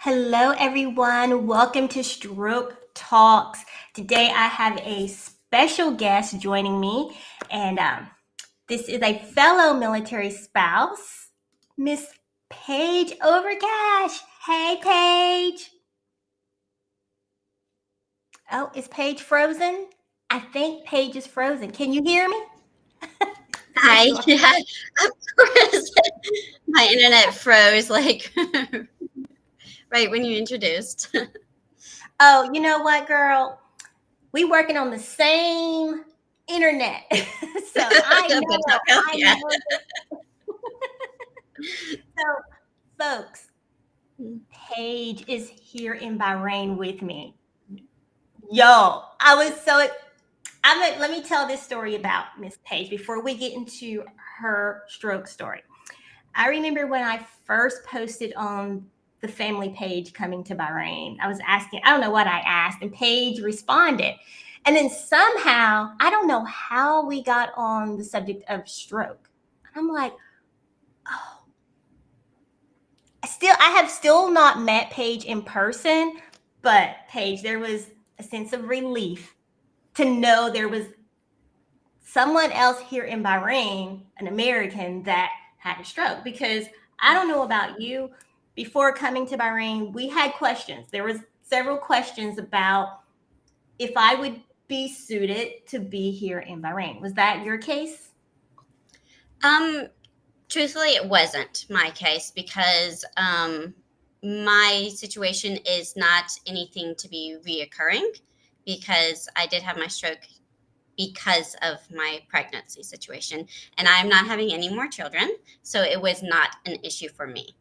Hello, everyone. Welcome to Stroke Talks. Today, I have a special guest joining me, and this is a fellow military spouse, Miss Paige Overcash. Hey, Paige. Oh, is Paige frozen? I think Paige is frozen. Can you hear me? Hi. Yeah, of course. My internet froze like right when you introduced. Oh, you know what, girl? We working on the same internet. So I But know, oh, I yeah. know. So, folks, Paige is here in Bahrain with me. Yo, I was so. Let me tell this story about Miss Paige before we get into her stroke story. I remember when I first posted on the family page coming to Bahrain. I was asking, I don't know what I asked, and Paige responded. And then somehow, I don't know how we got on the subject of stroke. I'm like, oh, I have still not met Paige in person, but Paige, there was a sense of relief to know there was someone else here in Bahrain, an American, that had a stroke. Because I don't know about you, before coming to Bahrain, we had questions. There was several questions about if I would be suited to be here in Bahrain. Was that your case? Um, Truthfully, it wasn't my case because my situation is not anything to be reoccurring because I did have my stroke because of my pregnancy situation, and I'm not having any more children, so it was not an issue for me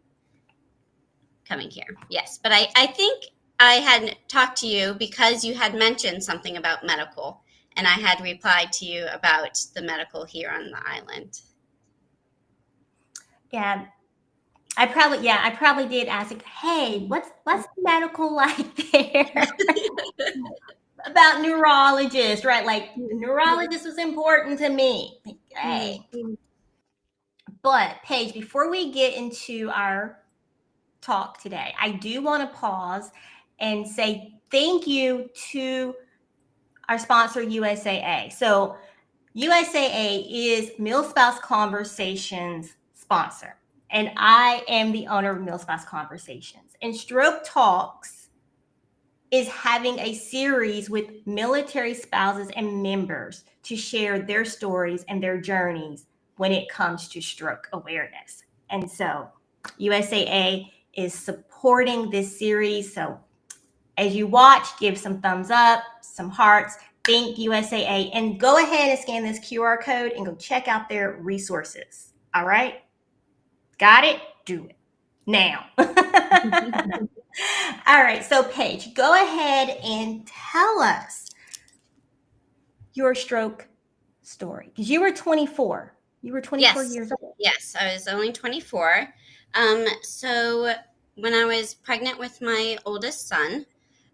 coming here. Yes, but I think I had talked to you because you had mentioned something about medical, and I had replied to you about the medical here on the island. Yeah, I probably did ask, like, hey, what's medical like there? About neurologist, right? Like, neurologist was important to me. Like, hey, but Paige, before we get into our talk today, I do want to pause and say thank you to our sponsor, USAA. So, USAA is Mill Spouse Conversations sponsor, and I am the owner of Mill Spouse Conversations. And Stroke Talks is having a series with military spouses and members to share their stories and their journeys when it comes to stroke awareness. And so USAA is supporting this series. So as you watch, give some thumbs up, some hearts, thank USAA, and go ahead and scan this QR code and go check out their resources. All right? Got it? Do it now. All right, so Paige, go ahead and tell us your stroke story because you were 24. You were 24 Yes, years old. yes, I was only 24. So when I was pregnant with my oldest son,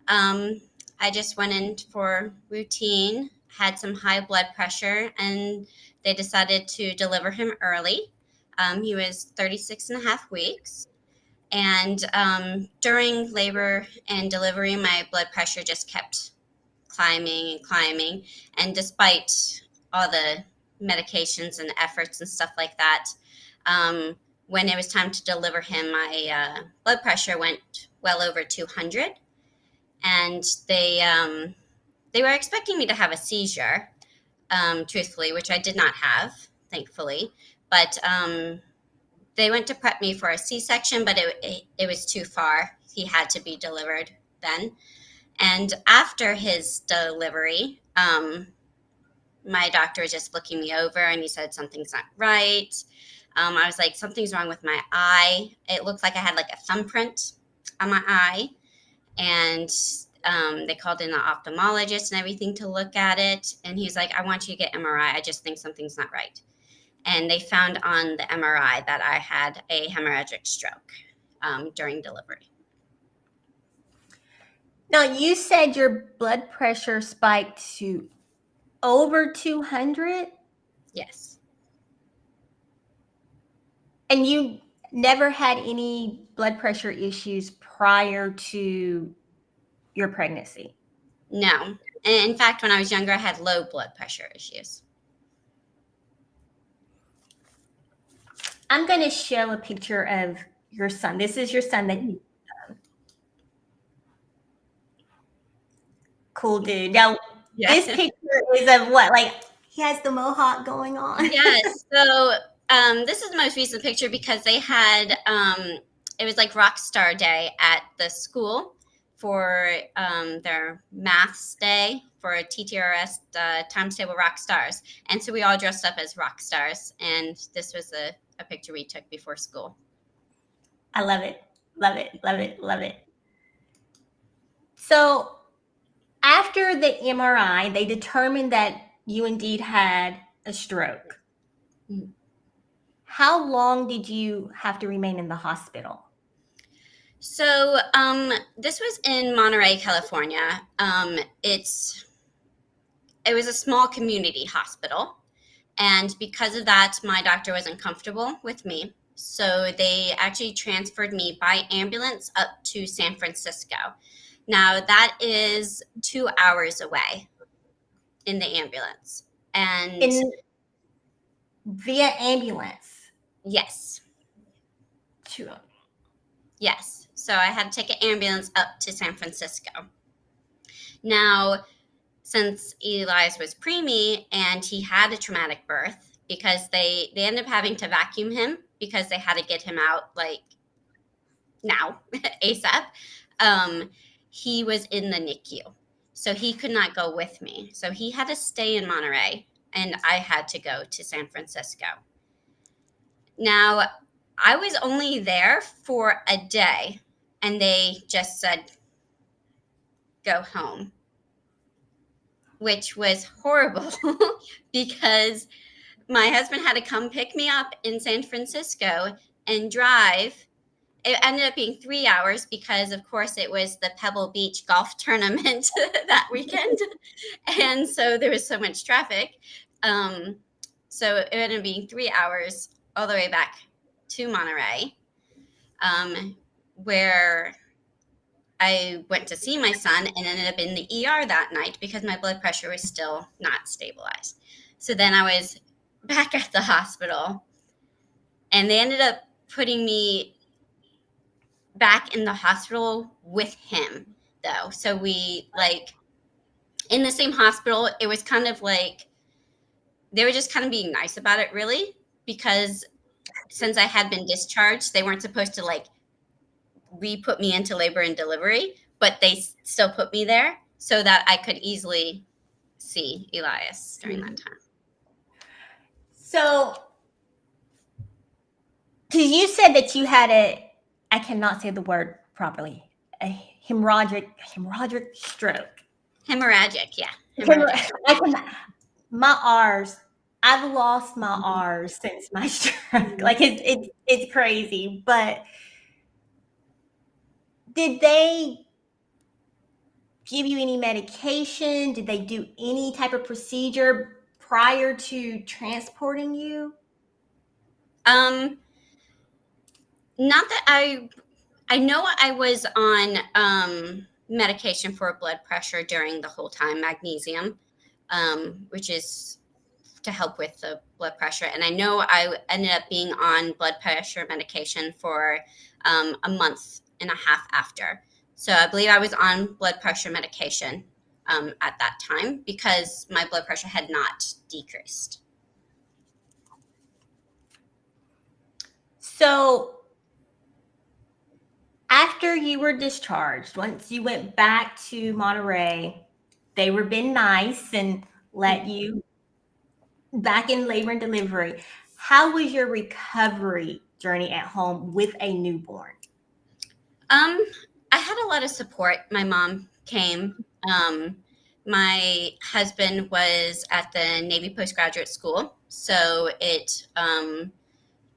um, I just went in for routine, had some high blood pressure, and they decided to deliver him early. He was 36 and a half weeks. And during labor and delivery, my blood pressure just kept climbing and climbing. And despite all the medications and efforts and stuff like that, um, when it was time to deliver him, my blood pressure went well over 200. And they were expecting me to have a seizure, truthfully, which I did not have, thankfully. But they went to prep me for a C-section, but it was too far. He had to be delivered then. And after his delivery, my doctor was just looking me over and he said, something's not right. I was like, something's wrong with my eye. It looked like I had like a thumbprint on my eye. And they called in the ophthalmologist and everything to look at it. And he's like, I want you to get MRI. I just think something's not right. And they found on the MRI that I had a hemorrhagic stroke during delivery. Now, you said your blood pressure spiked to over 200, Yes. and never had any blood pressure issues prior to your pregnancy? No. And in fact, when I was younger, I had low blood pressure issues. I'm going to show a picture of your son. This is your son. That cool dude. Now, Yeah. this picture is of what? Like, he has the mohawk going on. Yes. So this is the most recent picture because they had it was like rock star day at the school for their maths day for TTRS times table rock stars, and so we all dressed up as rock stars, and this was a picture we took before school. I love it. Love it. Love it. Love it. So after the MRI, they determined that you indeed had a stroke. Mhm. How How long did you have to remain in the hospital? So this was in Monterey, California. It was a small community hospital, and because of that, my doctor wasn't comfortable with me. So they actually transferred me by ambulance up to San Francisco. Now that is 2 hours away in the ambulance, and In via ambulance. yes, To, yes. So I had to take an ambulance up to San Francisco. Now, since Elias was preemie and he had a traumatic birth, because they ended up having to vacuum him because they had to get him out like now ASAP. He was in the NICU, so he could not go with me. So he had to stay in Monterey, and I had to go to San Francisco. Now, I was only there for a day, and they just said, "Go home," which was horrible because my husband had to come pick me up in San Francisco and drive. It ended up being 3 hours because, of course, it was the Pebble Beach golf tournament that weekend. And so there was so much traffic. So it ended up being 3 hours all the way back to Monterey, where I went to see my son and ended up in the ER that night because my blood pressure was still not stabilized. So then I was back at the hospital, and they ended up putting me back in the hospital with him, though. So we, like, in the same hospital, it was kind of like they were just kind of being nice about it, really, because since I had been discharged, they weren't supposed to like re-put me into labor and delivery, but they still put me there so that I could easily see Elias during that time. so, because you said that you had I cannot say the word properly, a hemorrhagic stroke. Hemorrhagic, yeah. I can, my R's. I've lost my R's since my stroke. Like it's crazy. But did they give you any medication? Did they do any type of procedure prior to transporting you? Not that I know I was on medication for blood pressure during the whole time, magnesium, which is to help with the blood pressure. And I know I ended up being on blood pressure medication for a month and a half after. So I believe I was on blood pressure medication at that time because my blood pressure had not decreased. So after you were discharged, once you went back to Monterey, they were being nice and let you back in labor and delivery. How was your recovery journey at home with a newborn? I had a lot of support. My mom came. My husband was at the Navy postgraduate school, so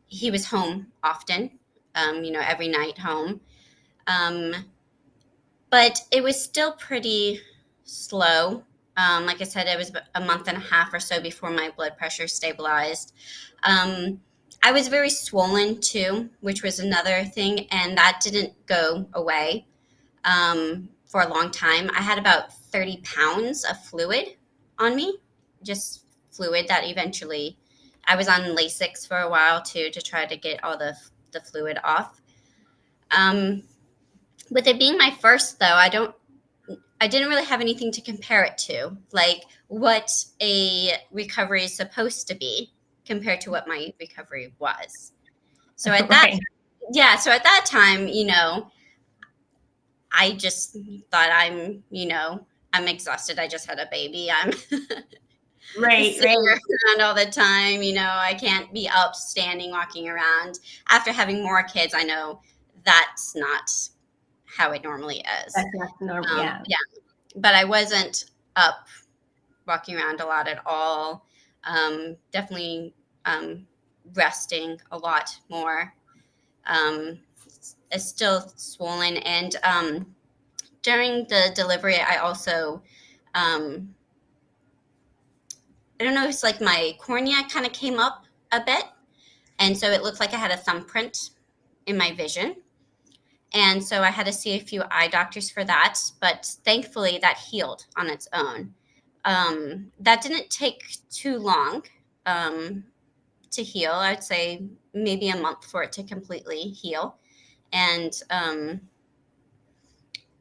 he was home often. Every night home. Um, but it was still pretty slow. Like I said, it was a month and a half or so before my blood pressure stabilized. I was very swollen too, which was another thing, and that didn't go away for a long time. I had about 30 pounds of fluid on me, just fluid that eventually I was on Lasix for a while too to try to get all the fluid off. With it being my first, though, I didn't really have anything to compare it to, like what a recovery is supposed to be compared to what my recovery was. So at that, Right. yeah, so at that time, I just thought I'm exhausted. I just had a baby. I'm Right, sitting right. around all the time. I can't be up, standing, walking around. After having more kids, I know that's not how it normally is. That's normal. Yeah. Yeah, but I wasn't up, walking around a lot at all. Definitely resting a lot more. It's still swollen, and during the delivery, I also, I don't know, it's like my cornea kind of came up a bit, and so it looked like I had a thumbprint in my vision. And so I had to see a few eye doctors for that, but thankfully that healed on its own. That didn't take too long to heal. I'd say maybe a month for it to completely heal. And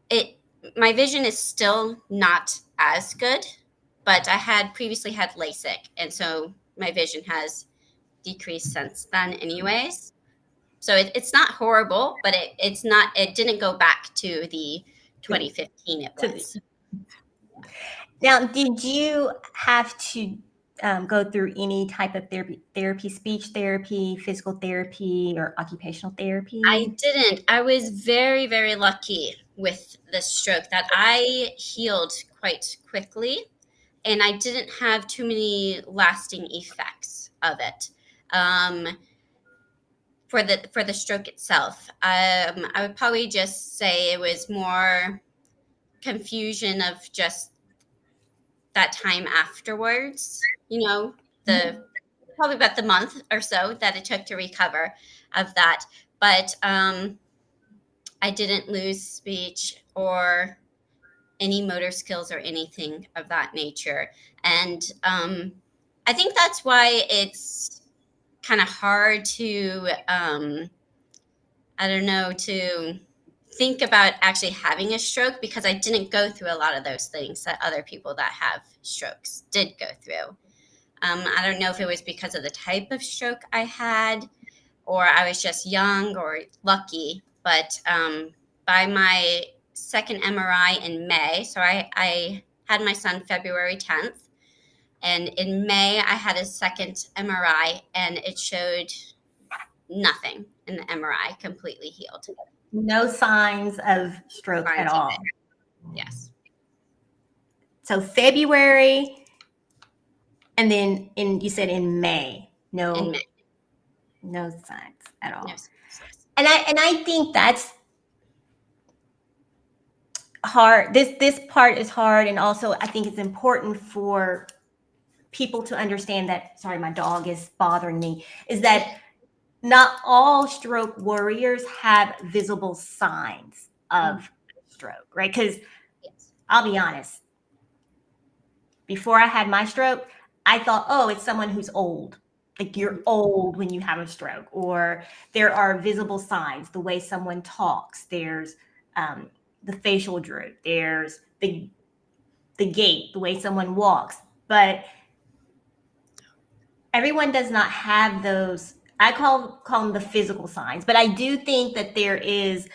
it my vision is still not as good, but I had previously had LASIK, and so my vision has decreased since then anyways. So it's not horrible, but it didn't go back to the 2015 it was. Now, did you have to go through any type of therapy, speech therapy, physical therapy, or occupational I therapy? didn't. I was very, very lucky with the stroke that I healed quite quickly, and I didn't have too many lasting effects of it. For the stroke itself, I would probably just say it was more confusion of just that time afterwards. The probably about the month or so that it took to recover of that. But I didn't lose speech or any motor skills or anything of that nature. And I think that's why it's kind of hard to, I don't know, to think about actually having a stroke, because I didn't go through a lot of those things that other people that have strokes did go through. I don't know if it was because of the type of stroke I had, or I was just young or lucky. But by my second MRI in May, so I had my son February 10th, and in May I had a second MRI, and it showed nothing in the MRI, completely healed. No signs of stroke at Signs of all. it. Yes. So February, and then you said in May, In no, May. no signs at all. No signs. And I think that's hard. This part is hard, and also I think it's important for people to understand that. Sorry, my dog is bothering me. Is that not all stroke warriors have visible signs of stroke, right? Because Yes. I'll be honest, before I had my stroke, I thought, oh, it's someone who's old. Like you're old when you have a stroke, or there are visible signs, the way someone talks. There's the facial droop. There's the gait, the way someone walks. But everyone does not have those. I call them the physical signs, but I do think that there is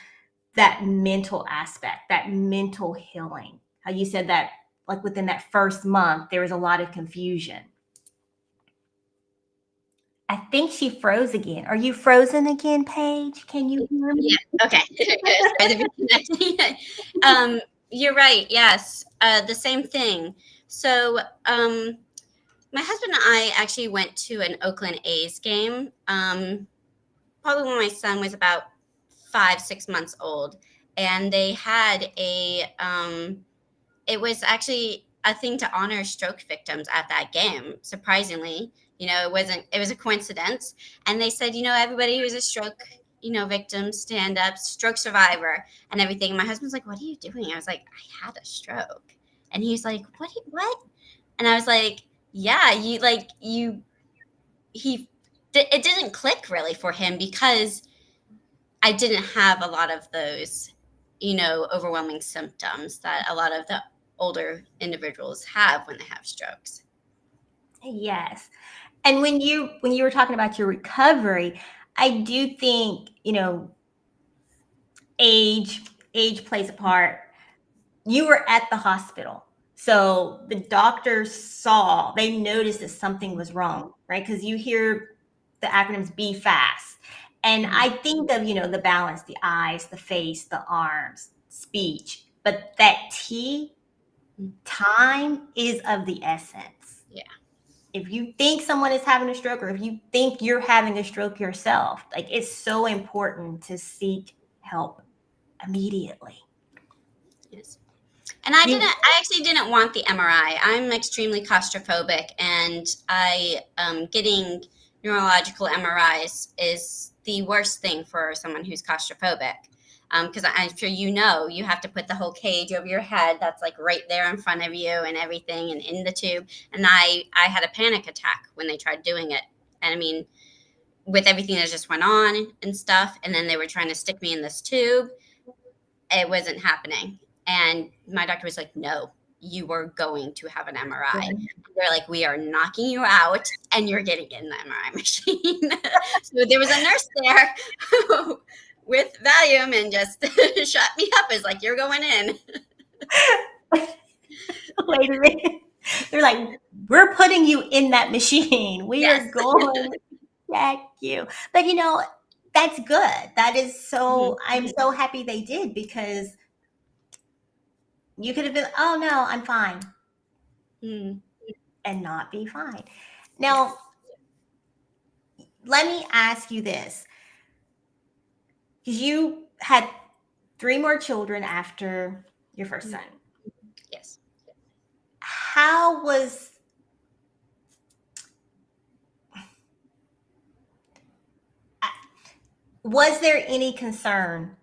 that mental aspect, that mental healing. How you said that, like within that first month, there was a lot of confusion. I think she froze again. Are you frozen again, Paige? Can you hear me? Yeah. Okay. You're right. Yes. The same thing. So, my husband and I actually went to an Oakland A's game, probably when my son was about 5, 6 months old, and they had it was actually a thing to honor stroke victims at that game, surprisingly. it was a coincidence. And they said, everybody who's a stroke, victim, stand up, stroke survivor and everything. And my husband's like, what are you doing? I was like, I had a stroke. And he's like, what? And I was like, yeah, it didn't click really for him because I didn't have a lot of those, overwhelming symptoms that a lot of the older individuals have when they have strokes. Yes. And when you were talking about your recovery, I do think, age plays a part. You were at the hospital. So the doctors they noticed that something was wrong, right? Because you hear the acronyms be fast. And I think of, the balance, the eyes, the face, the arms, speech. But that time is of the essence. Yeah. If you think someone is having a stroke, or if you think you're having a stroke yourself, like, it's so important to seek help immediately. Yes. And I actually didn't want the MRI. I'm extremely claustrophobic, and getting neurological MRIs is the worst thing for someone who's claustrophobic. Because I'm sure you have to put the whole cage over your head that's like right there in front of you and everything, and in the tube. And I had a panic attack when they tried doing it. And I mean, with everything that just went on and stuff, and then they were trying to stick me in this tube, it wasn't happening. And my doctor was like, no, you are going to have an MRI. They're like, we are knocking you out and you're getting in the MRI machine. So there was a nurse there with Valium and just shut me up. It's like, you're going in. Wait a minute. They're like, we're putting you in that machine. We are going to check you. But that's good. That is so, I'm so happy they did, because you could have been, oh no, I'm fine. And not be fine. Now, let me ask you this. Because you had 3 more children after your first son. Yes. How was there any concern?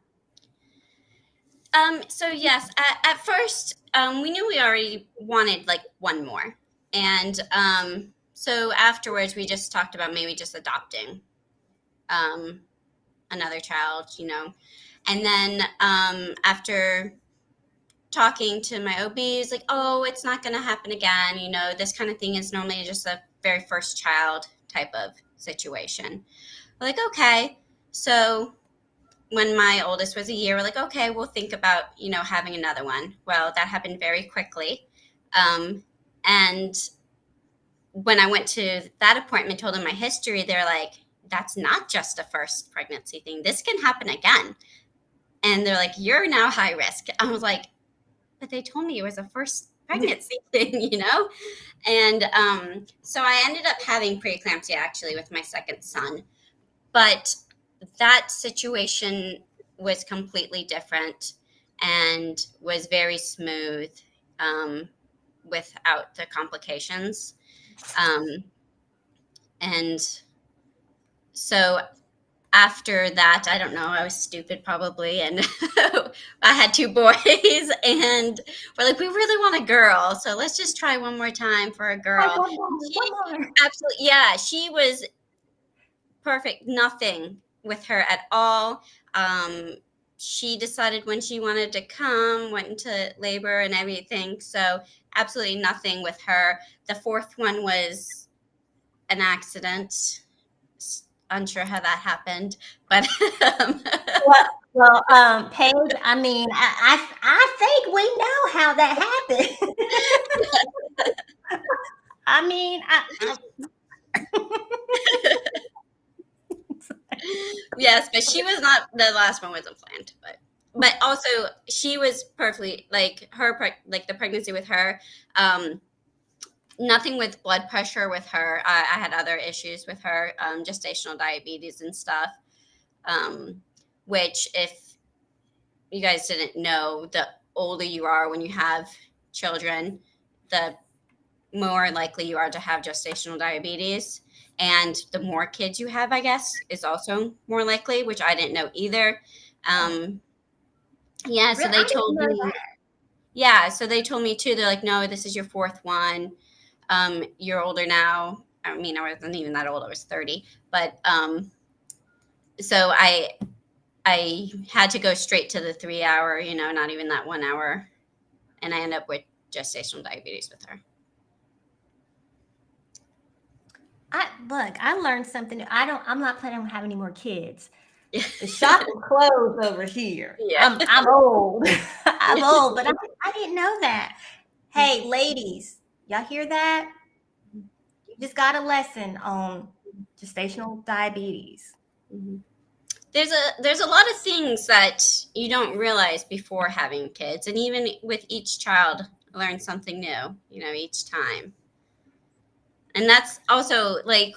So yes, at first, we knew we already wanted like one more. And so afterwards we just talked about maybe just adopting another child, And then after talking to my OB, is like, oh, it's not going to happen again. This kind of thing is normally just a very first child type of situation. We're like, okay. So when my oldest was a year, we're like, okay, we'll think about, having another one. Well, that happened very quickly. And when I went to that appointment, told them my history, they're like, that's not just a first pregnancy thing. This can happen again. And they're like, you're now high risk. I was like, but they told me it was a first pregnancy thing, And so I ended up having preeclampsia actually with my second son. But that situation was completely different and was very smooth without the complications. And so after that, I don't know, I was stupid probably. And I had 2 boys and we're like, we really want a girl. So let's just try one more time for a girl. Absolutely. Yeah. She was perfect. Nothing with her at all. She decided when she wanted to come, went into labor and everything. So absolutely nothing with her. The 4th one was an accident. Unsure how that happened, but well, Paige, I mean, I think we know how that happened. I mean, yes, but she was not. The last one wasn't planned, but also she was perfectly like the pregnancy with her. Nothing with blood pressure with her. I had other issues with her, gestational diabetes and stuff, which if you guys didn't know, the older you are when you have children, the more likely you are to have gestational diabetes. And the more kids you have, I guess, is also more likely, which I didn't know either. Yeah, so Really? they I didn't told know me, that. yeah, so they told me too. They're like, no, this is your fourth one. You're older now. I mean, I wasn't even that old. I was 30. But so I had to go straight to the 3 hour, not even that 1 hour. And I ended up with gestational diabetes with her. I learned something new. I'm not planning on having any more kids. The shop is closed over here. Yeah. I'm old. I'm old, but I didn't know that. Hey, ladies, y'all hear that? You just got a lesson on gestational diabetes. Mhm. There's a lot of things that you don't realize before having kids, and even with each child, learn something new, each time. And that's also like,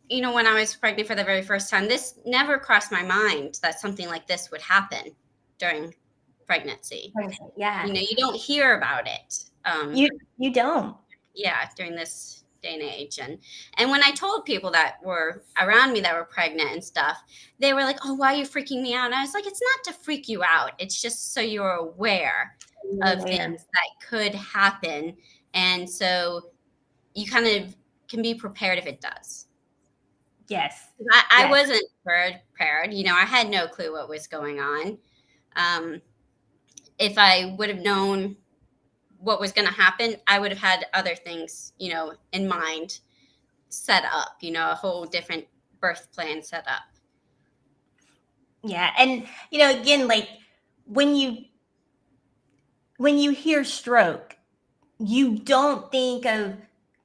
when I was pregnant for the very first time, this never crossed my mind that something like this would happen during pregnancy. Yeah. You don't hear about it. You don't. Yeah, during this day and age. And when I told people that were around me that were pregnant and stuff, they were like, oh, why are you freaking me out? And I was like, it's not to freak you out. It's just so you're aware of things that could happen. And so you kind of can be prepared if it does. Yes. I wasn't prepared. I had no clue what was going on. If I would have known what was going to happen, I would have had other things, in mind set up, a whole different birth plan set up. Yeah. And, again, like when you hear stroke, you don't think of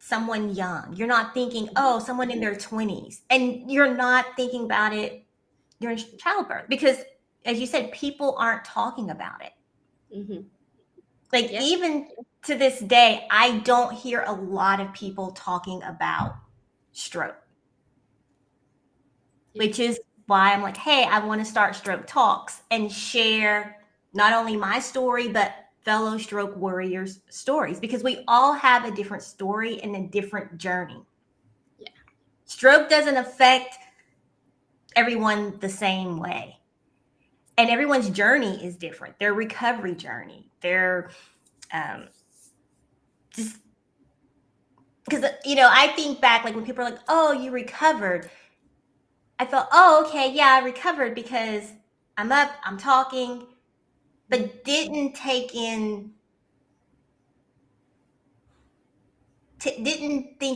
someone young. You're not thinking, oh, someone in their 20s. And you're not thinking about it during childbirth because, as you said, people aren't talking about it. Mm-hmm. Like, even to this day, I don't hear a lot of people talking about stroke, which is why I'm like, hey, I want to start Stroke Talks and share not only my story, but fellow stroke warriors' stories, because we all have a different story and a different journey. Yeah. Stroke doesn't affect everyone the same way. And everyone's journey is different. Their recovery journey, their just because, I think back, like when people are like, oh, you recovered. I felt, oh, okay, yeah, I recovered because I'm up, I'm talking, but didn't think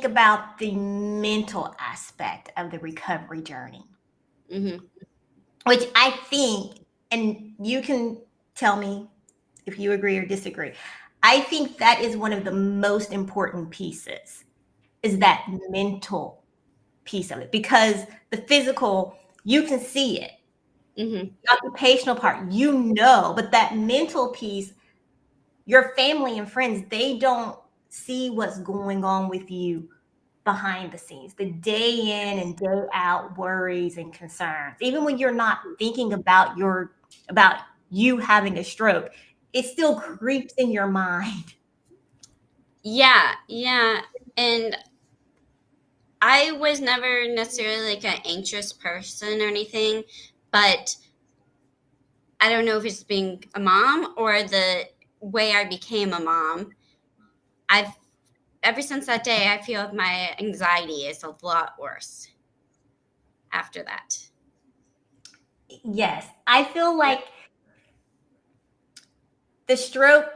about the mental aspect of the recovery journey. Mm-hmm. Which I think, and you can tell me if you agree or disagree, I think that is one of the most important pieces, is that mental piece of it, because the physical, you can see it. Mm-hmm. The occupational part, but that mental piece, your family and friends, they don't see what's going on with you behind the scenes, the day in and day out worries and concerns. Even when you're not thinking about you having a stroke, it still creeps in your mind. Yeah. And I was never necessarily like an anxious person or anything, but I don't know if it's being a mom or the way I became a mom. Ever since that day, I feel like my anxiety is a lot worse after that. Yes, I feel like the stroke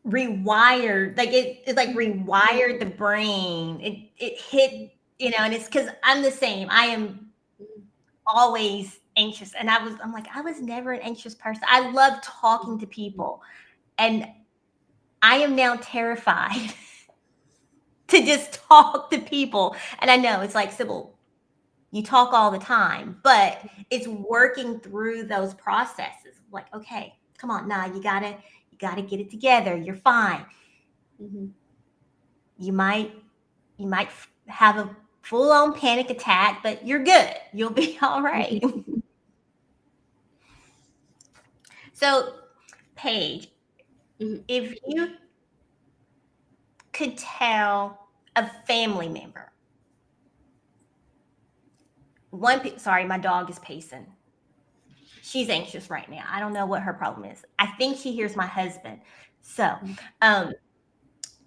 rewired, like it like rewired the brain. It hit, and it's because I'm the same. I am always anxious, and I'm like, I was never an anxious person. I love talking to people, and I am now terrified to just talk to people. And I know it's like, Sybil, you talk all the time, but it's working through those processes. Like, okay, come on, nah, you gotta get it together. You're fine. Mm-hmm. You might have a full-on panic attack, but you're good. You'll be all right. So, Paige, Mm-hmm. if you could tell a family member. Sorry, my dog is pacing. She's anxious right now. I don't know what her problem is. I think she hears my husband. So, I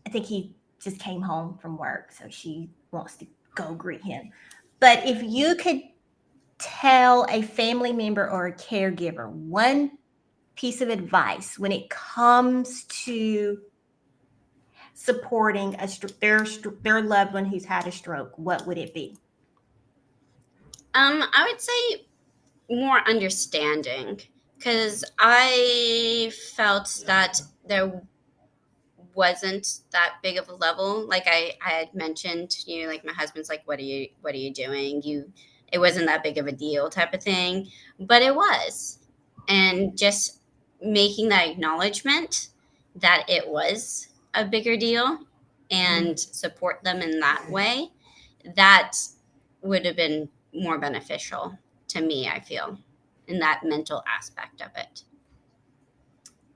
think he just came home from work, so she wants to go greet him. But if you could tell a family member or a caregiver one piece of advice when it comes to supporting their loved one who's had a stroke, what would it be? I would say more understanding, because I felt that there wasn't that big of a level. Like I had mentioned, like my husband's like, what are you doing? It wasn't that big of a deal type of thing, but it was. And just making that acknowledgement that it was a bigger deal and support them in that way, that would have been more beneficial to me, I feel, in that mental aspect of it.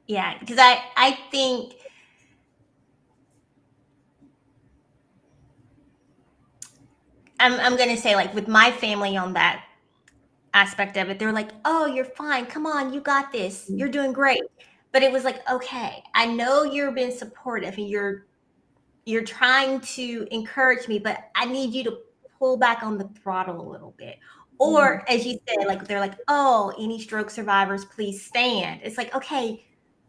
Yeah, because I think I'm gonna say, like, with my family on that aspect of it, they're like, "Oh, you're fine. Come on, you got this. You're doing great." But it was like, "Okay, I know you're being supportive and you're trying to encourage me, but I need you to pull back on the throttle a little bit." Or as you said, like they're like, "Oh, any stroke survivors, please stand." It's like, okay,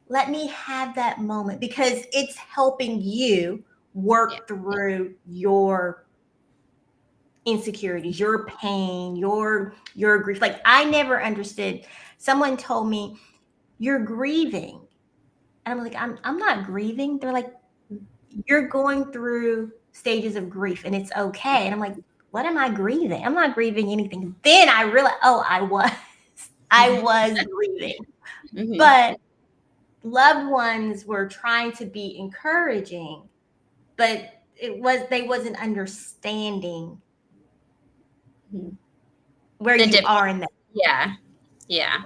let me have that moment because it's helping you Yeah. work through your insecurities, your pain, your grief. Like I never understood. Someone told me, "You're grieving." And I'm like, I'm not grieving. They're like, "You're going through stages of grief and it's okay." And I'm like, "What am I grieving? I'm not grieving anything." Then I realized, oh, I was grieving. Mm-hmm. But loved ones were trying to be encouraging, but they wasn't understanding where The you difference. are in that. Yeah. Yeah.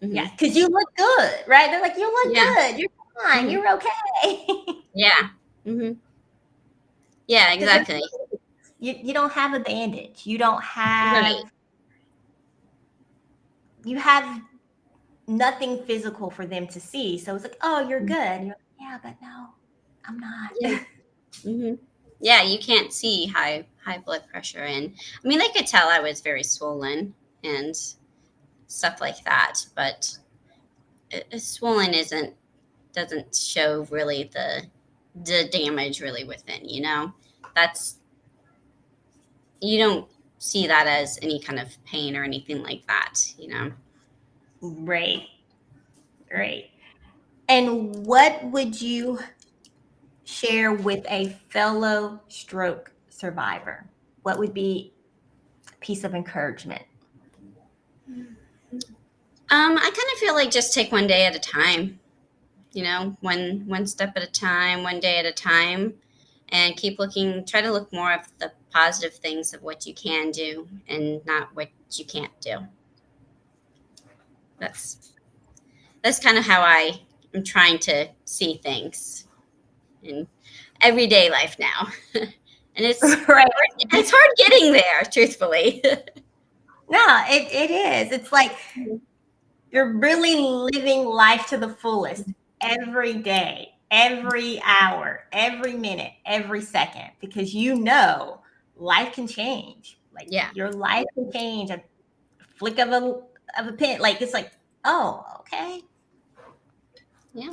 Mm-hmm. Yeah, because you look good, right? They're like, "You look Yeah. good. You're fine. Mm-hmm. You're okay." Yeah. Mm-hmm. Yeah, Because exactly. you don't have a bandage. Right. You have nothing physical for them to see. So it's like, "Oh, you're good." And you're like, "Yeah, but no, I'm not." Yeah. Mm-hmm. Yeah, you can't see high blood pressure, and I mean, they could tell I was very swollen and stuff like that, but swollen doesn't show really the damage really within. That's you don't see that as any kind of pain or anything like that. Right, right. And what would you share with a fellow stroke survivor? What would be a piece of encouragement? I kind of feel like just take one day at a time. One step at a time, one day at a time, and keep looking. Try to look more of the positive things of what you can do and not what you can't do. That's kind of how I am trying to see things in everyday life now. And Right. it's hard getting there, truthfully. No, it is. It's like you're really living life to the fullest every day, every hour, every minute, every second, because life can change. Like Yeah. your life can change a flick of a pen. Like it's like, oh, okay. Yeah.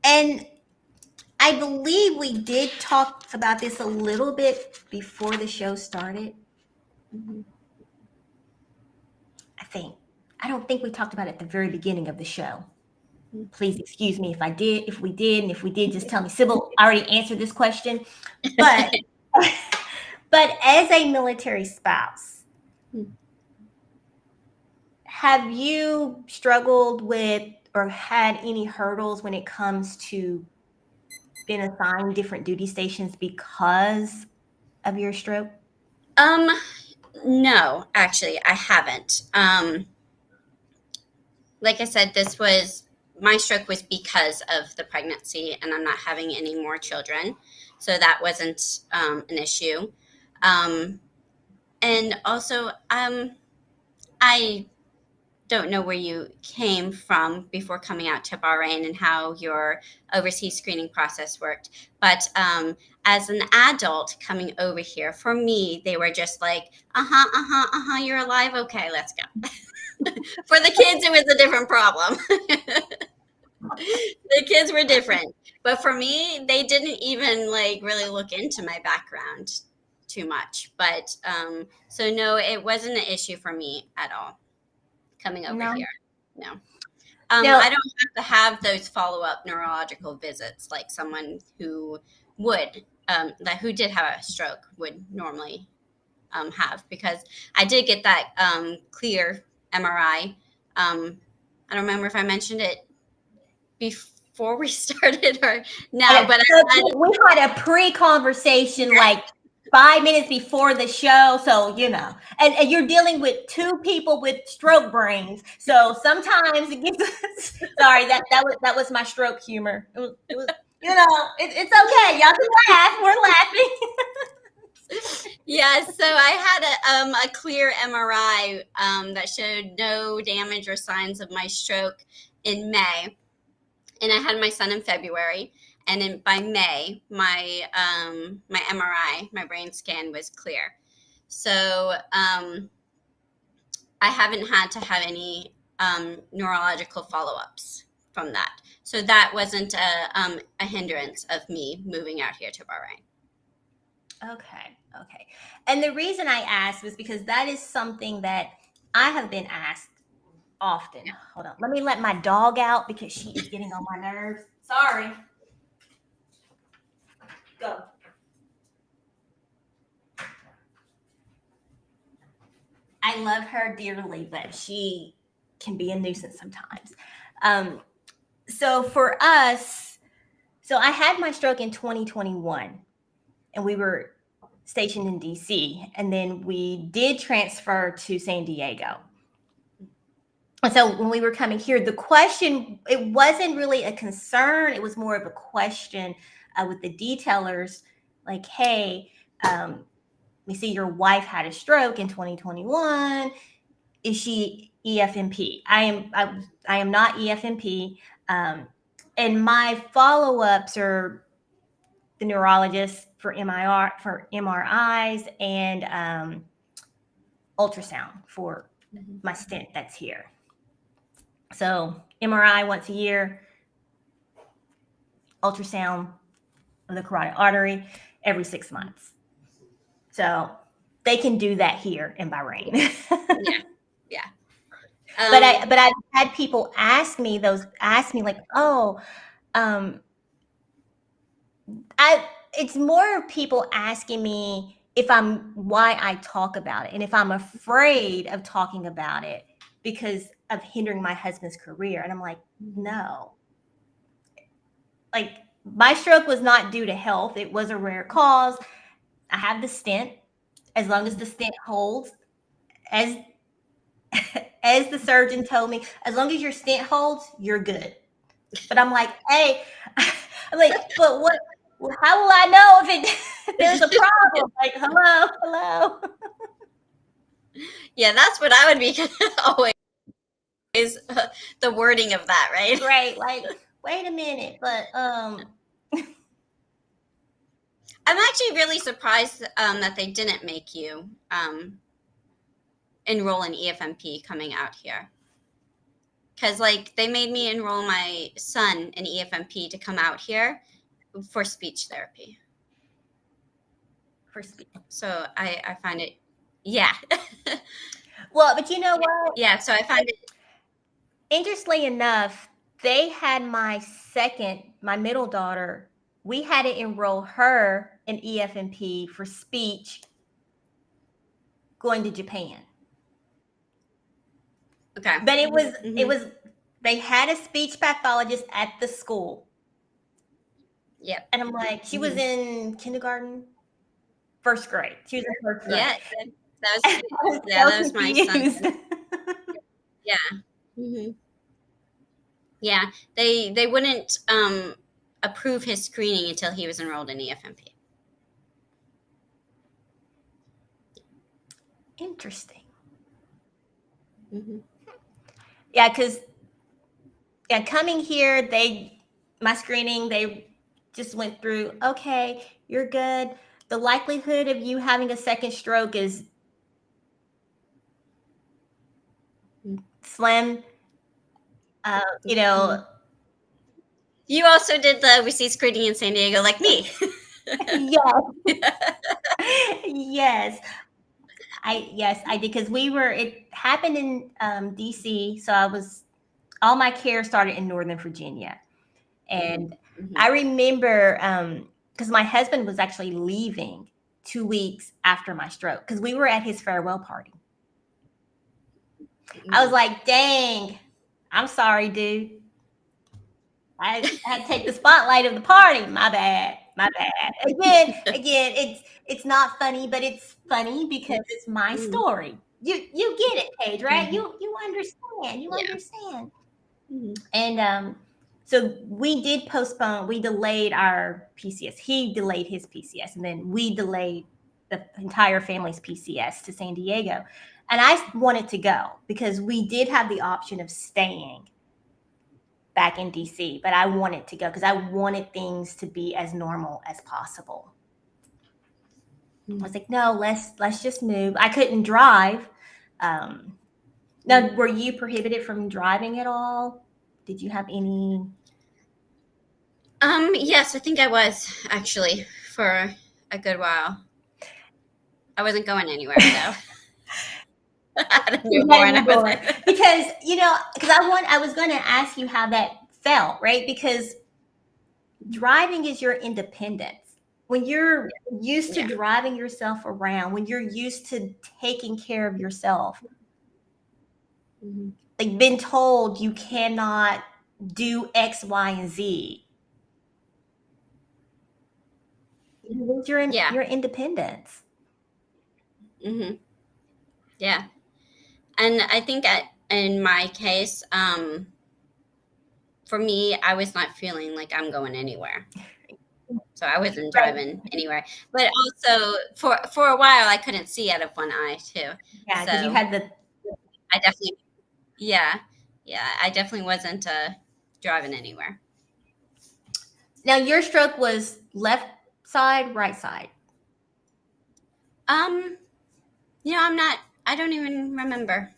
And I believe we did talk about this a little bit before the show started. Mm-hmm. I don't think we talked about it at the very beginning of the show. Please excuse me if I did. If we did, and if we did, just tell me. Sybil already answered this question, but but as a military spouse, have you struggled with or had any hurdles when it comes to being assigned different duty stations because of your stroke? No, actually, I haven't. Like I said, this was my stroke was because of the pregnancy, and I'm not having any more children, so that wasn't an issue. And also, I don't know where you came from before coming out to Bahrain and how your overseas screening process worked. But as an adult coming over here, for me, they were just like, you're alive? Okay, let's go. For the kids, it was a different problem. The kids were different. But for me, they didn't even like really look into my background too much. But so no, it wasn't an issue for me at all coming over No. here. No. No. I don't have to have those follow-up neurological visits like someone who would, who did have a stroke would normally have, because I did get that clear MRI. I don't remember if I mentioned it before we started or now, but we had a pre-conversation like 5 minutes before the show, so and you're dealing with two people with stroke brains, so sometimes it gets sorry, that was my stroke humor. It was it's okay, y'all can laugh, we're laughing. Yeah, so I had a clear MRI that showed no damage or signs of my stroke in May, and I had my son in February. And by May, my MRI, my brain scan was clear. So I haven't had to have any neurological follow-ups from that. So that wasn't a hindrance of me moving out here to Bahrain. Okay. And the reason I asked was because that is something that I have been asked often. Hold on. Let me let my dog out because she is getting on my nerves. Sorry. Go. I love her dearly, but she can be a nuisance sometimes. So for us, I had my stroke in 2021, and we were stationed in DC, and then we did transfer to San Diego. And so when we were coming here, the question, it wasn't really a concern. It was more of a question with the detailers, like, hey, we see your wife had a stroke in 2021. Is she EFMP? I am not EFMP. And my follow-ups are the neurologist for MRIs and ultrasound for my stent that's here. So MRI once a year, ultrasound of the carotid artery every 6 months. So they can do that here in Bahrain. Yeah. But I've had people ask me like, oh, it's more of people asking me why I talk about it, and if I'm afraid of talking about it because of hindering my husband's career. And I'm like, no. Like, my stroke was not due to health. It was a rare cause. I have the stent. As long as the stent holds, as the surgeon told me, as long as your stent holds, you're good. But I'm like, hey, I'm like, but what? How will I know if there's a problem? Like, hello. Yeah, that's what I would be always the wording of that, right? Right. Like, wait a minute, but I'm actually really surprised that they didn't make you enroll in EFMP coming out here. Because, like, they made me enroll my son in EFMP to come out here for speech therapy. So I find it, yeah. Well, but you know what? Yeah, so I find it. Interestingly enough, they had my middle daughter, we had to enroll her in EFMP for speech going to Japan. Okay. But it was they had a speech pathologist at the school. Yep. And I'm like, she was in kindergarten, first grade. She was in first grade. Yeah, that was my son. Yeah. Yeah, they wouldn't approve his screening until he was enrolled in EFMP. Interesting. Mm-hmm. Yeah, because coming here, my screening, they just went through. Okay, you're good. The likelihood of you having a second stroke is slim. You know, Mm-hmm. You also did the overseas screening in San Diego, like me. yes, yes, I did because it happened in DC, so all my care started in Northern Virginia, and Mm-hmm. I remember because my husband was actually leaving 2 weeks after my stroke because we were at his farewell party. I was like, dang, I'm sorry, dude. I had to take the spotlight of the party. My bad. My bad. Again, it's not funny, but it's funny because it's my Mm-hmm. story. You get it, Paige, right? Mm-hmm. You understand. You Yeah. understand. Mm-hmm. And so we did postpone. We delayed our PCS. He delayed his PCS, and then we delayed the entire family's PCS to San Diego. And I wanted to go because we did have the option of staying back in DC, but I wanted to go because I wanted things to be as normal as possible. I was like, no, let's just move. I couldn't drive. Now, were you prohibited from driving at all? Did you have any? Yes, I think I was actually for a good while. I wasn't going anywhere though. I had a You had a newborn. newborn because I was going to ask you how that felt, right? Because driving is your independence. When you're used to Yeah. driving yourself around, when you're used to taking care of yourself, Mm-hmm. like been told you cannot do X, Y, and Z. You lose Yeah. your independence. Mm-hmm. Yeah. And I think in my case, for me, I was not feeling like I'm going anywhere. So I wasn't Right. driving anywhere. But also for a while I couldn't see out of one eye too. Yeah, because you So had the I definitely yeah. Yeah, I definitely wasn't driving anywhere. now your stroke was left side, right side. Um, I don't even remember,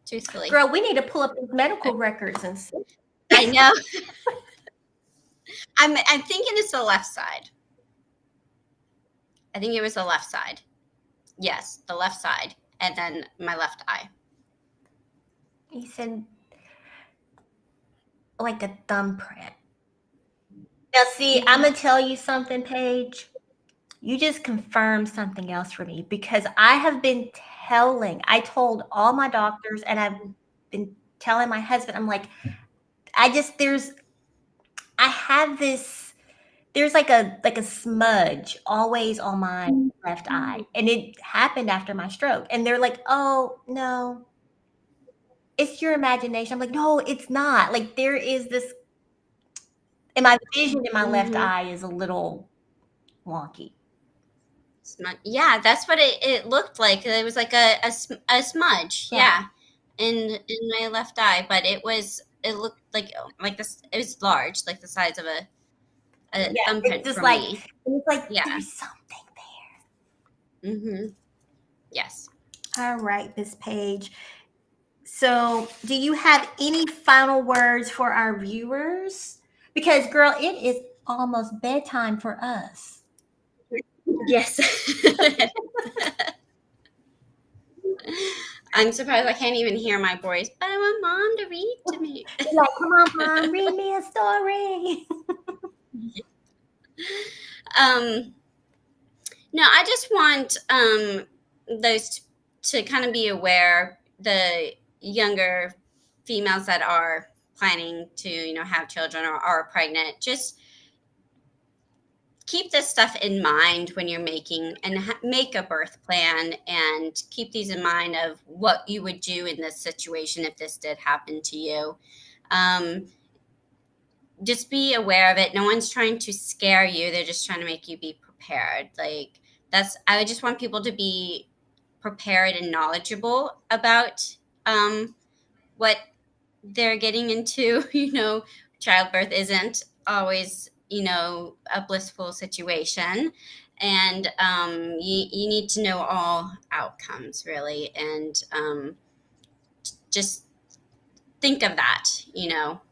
truthfully. Girl, we need to pull up these I, medical records and see. I know. I'm thinking it's the left side. I think it was the left side. Yes, the left side. And then my left eye. He said like a thumbprint. Now, see, I'm Mm-hmm. gonna tell you something, Paige. You just confirmed something else for me because I have been I told all my doctors and I've been telling my husband, I'm like, I have this, there's like a smudge always on my left eye. And it happened after my stroke. And they're like, oh, no, it's your imagination. I'm like, no, it's not. Like, there is this, and my vision in my left Mm-hmm. eye is a little wonky. Yeah, that's what it looked like. It was like a smudge. Yeah. Yeah, in my left eye, but it looked like this. It was large, like the size of a Yeah. It's thumbprint just for like, me. it's like Yeah. there's something Mm-hmm. Yes. there. All right, Miss Page. So, do you have any final words for our viewers? Because, girl, it is almost bedtime for us. Yes. I'm surprised I can't even hear my voice, but I want mom to read to me. You're like, come on, mom, read me a story. um, no, I just want those to kind of be aware, the younger females that are planning to, have children or are pregnant, just keep this stuff in mind when you're making and make a birth plan, and keep these in mind of what you would do in this situation if this did happen to you. Um, just be aware of it. No one's trying to scare you. They're just trying to make you be prepared. Like I just want people to be prepared and knowledgeable about what they're getting into. Childbirth isn't always, a blissful situation. And you need to know all outcomes, really. And just think of that,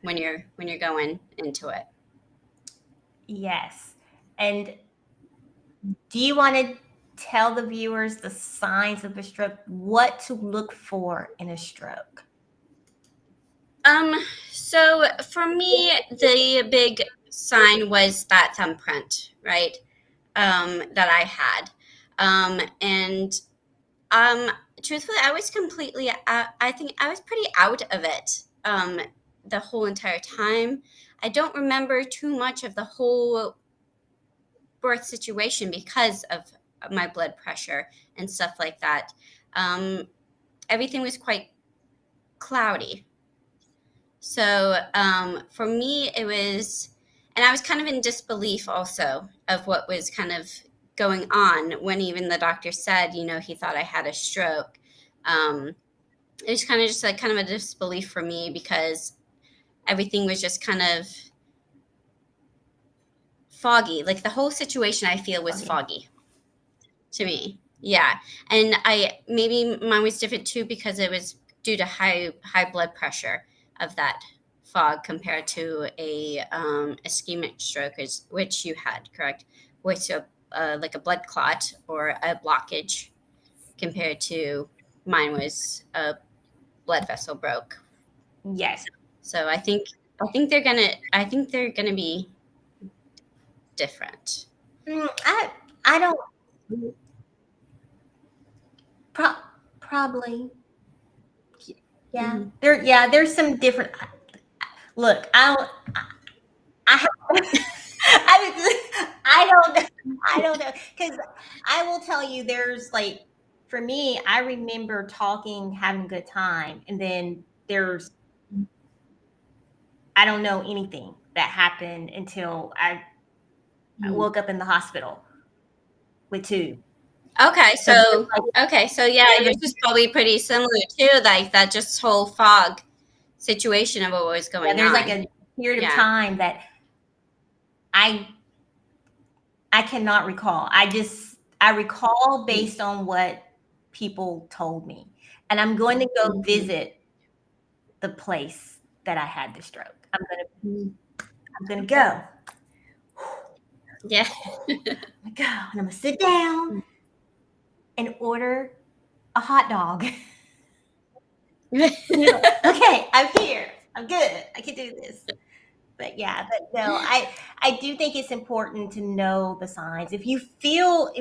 when you're going into it. Yes. And do you want to tell the viewers the signs of a stroke, what to look for in a stroke? So for me, the big sign was that thumbprint, right? That I had. And truthfully, I was completely I think I was pretty out of it the whole entire time. I don't remember too much of the whole birth situation because of my blood pressure and stuff like that. Everything was quite cloudy. So for me, it was, and I was kind of in disbelief also of what was kind of going on when even the doctor said, he thought I had a stroke. It was kind of just like kind of a disbelief for me because everything was just kind of foggy. Like the whole situation I feel was foggy to me. Yeah. And maybe mine was different too because it was due to high blood pressure of that fog compared to a ischemic stroke, which you had, correct? Which like a blood clot or a blockage compared to mine was a blood vessel broke. Yes. So I think they're gonna be different. I don't. Probably. Yeah. Mm-hmm. There's some different. Look, I have, I don't know because I will tell you there's like for me I remember talking having a good time and then there's I don't know anything that happened until I woke up in the hospital with two. Okay, So there's so yeah, yours is probably pretty similar too, like that just whole fog situation of what was going there's like on. a period of Yeah. time that I cannot recall. I recall based on what people told me. And I'm going to go visit the place that I had the stroke. I'm gonna go. Yeah. I'm gonna go and I'm gonna sit down and order a hot dog. Okay, I'm here. I'm good. I can do this. But yeah, but no, I do think it's important to know the signs. If you feel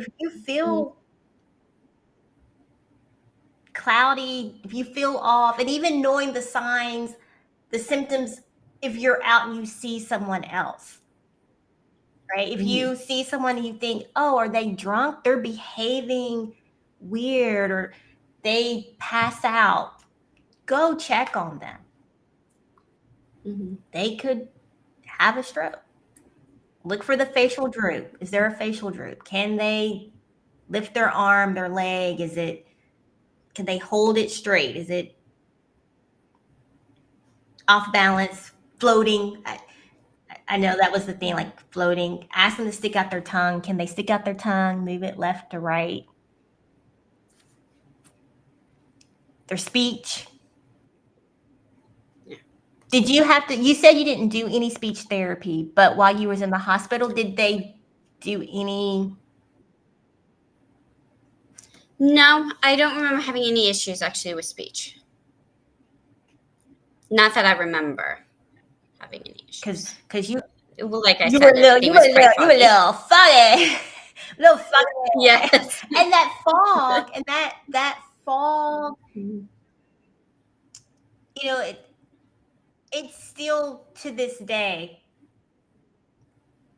cloudy, if you feel off, and even knowing the signs, the symptoms, if you're out and you see someone else, right? If you see someone and you think, oh, are they drunk? They're behaving weird or they pass out, go check on them. They could have a stroke. Look for the facial droop. Is there a facial droop? Can they lift their arm, their leg? Can they hold it straight? Is it off balance, floating? I know that was the thing, like floating. Ask them to stick out their tongue. Can they stick out their tongue, move it left to right? Their speech. Did you have to, you said you didn't do any speech therapy, but while you was in the hospital, did they do any? No, I don't remember having any issues actually with speech. Not that I remember having any issues. Because you, Well, like I you said, were everything was quite you were a foggy. little funny. A little funny. Yes. And that fog, and that fog, it's still to this day.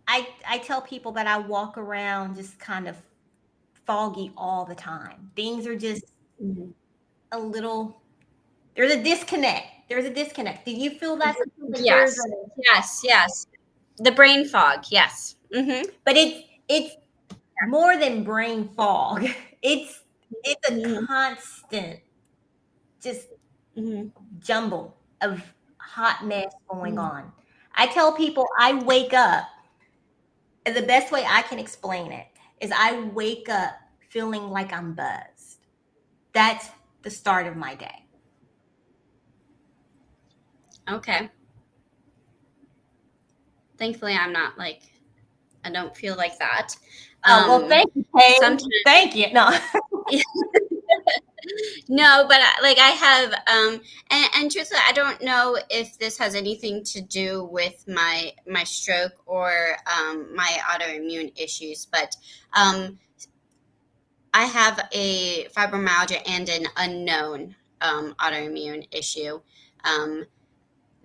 I tell people that I walk around just kind of foggy all the time. Things are just a little, there's a disconnect. There's a disconnect. Do you feel that? Like Yes. Yes. The brain fog. Yes. But it's more than brain fog. It's a constant just jumble of hot mess going on. I tell people I wake up, and the best way I can explain it is I wake up feeling like I'm buzzed. That's the start of my day. Okay. Thankfully, I'm not like, I don't feel like that. Oh, well, thank you, Paige. Sometimes, thank you. No. no, but like I have, and truthfully, I don't know if this has anything to do with my stroke or my autoimmune issues, but I have a fibromyalgia and an unknown autoimmune issue.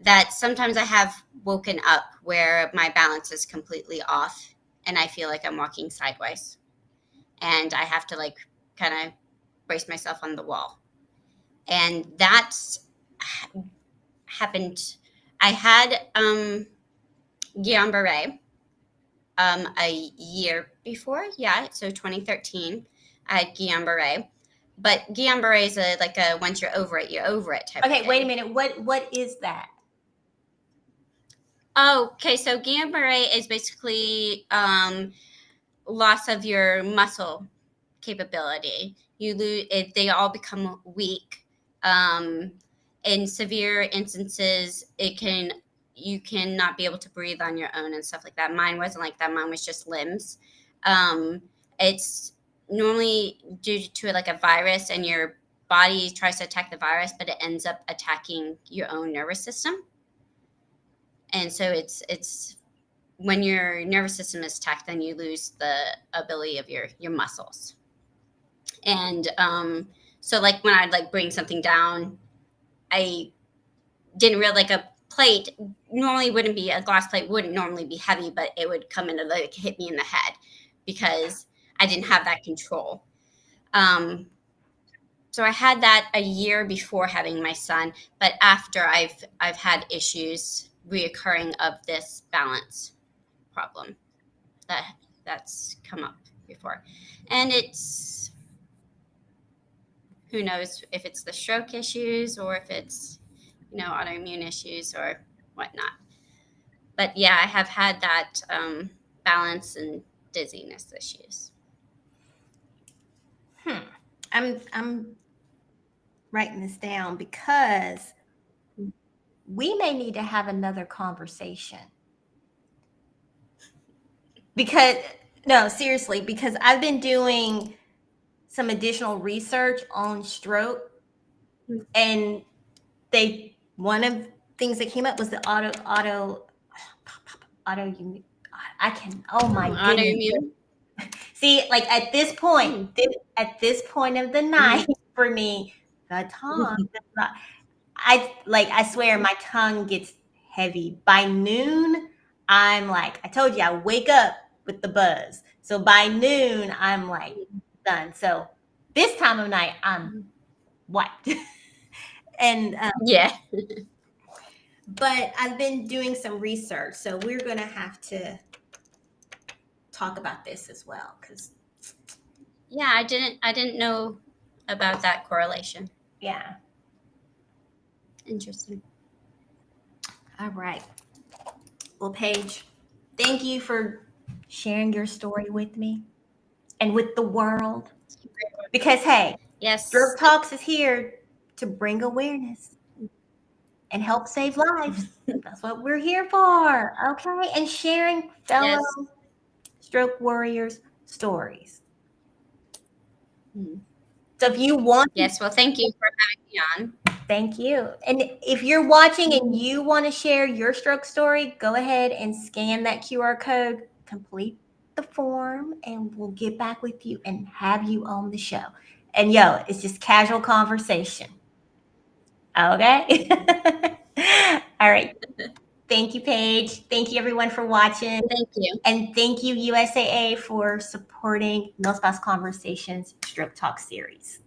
That sometimes I have woken up where my balance is completely off and I feel like I'm walking sideways. And I have to like kind of brace myself on the wall. And that's happened. I had Guillain-Barré a year before. Yeah, so 2013, I had Guillain-Barré. But Guillain-Barré is like a once you're over it type of Okay, thing. wait a minute. What is that? Oh, okay. So Guillain-Barré is basically loss of your muscle capability. You lose it, they all become weak. In severe instances, you can not be able to breathe on your own and stuff like that. Mine wasn't like that. Mine was just limbs. It's normally due to like a virus, and your body tries to attack the virus, but it ends up attacking your own nervous system. And so it's when your nervous system is attacked, then you lose the ability of your muscles. And so like when I'd like bring something down, I didn't realize like a plate normally wouldn't be, a glass plate wouldn't normally be heavy, but it would come in and like hit me in the head because I didn't have that control. So I had that a year before having my son, but after I've had issues reoccurring of this balance problem that's come up before. And it's, who knows if it's the stroke issues or if it's, autoimmune issues or whatnot. But yeah, I have had that balance and dizziness issues. I'm writing this down because we may need to have another conversation. Because no, seriously, because I've been doing some additional research on stroke, and one of the things that came up was the autoimmune. I can, oh my goodness. Autoimmune. See, like at this point of the night for me, the tongue, I swear my tongue gets heavy. By noon, I'm like, I told you, I wake up with the buzz. So by noon, I'm like done. So this time of night, I'm wiped. And yeah. But I've been doing some research, so we're gonna have to talk about this as well, because yeah, I didn't know about that correlation. Yeah. Interesting. All right. Well, Paige, thank you for sharing your story with me and with the world. Because hey, yes, Stroke Talks is here to bring awareness and help save lives. That's what we're here for. Okay. And sharing fellow stroke warriors' stories. So if you want, yes, well, thank you for having me on. Thank you. And if you're watching and you want to share your stroke story, go ahead and scan that QR code, complete the form, and we'll get back with you and have you on the show. And it's just casual conversation. Okay. All right. Thank you, Paige. Thank you, everyone, for watching. Thank you. And thank you, USAA, for supporting No Spouse Conversations Stroke Talk series.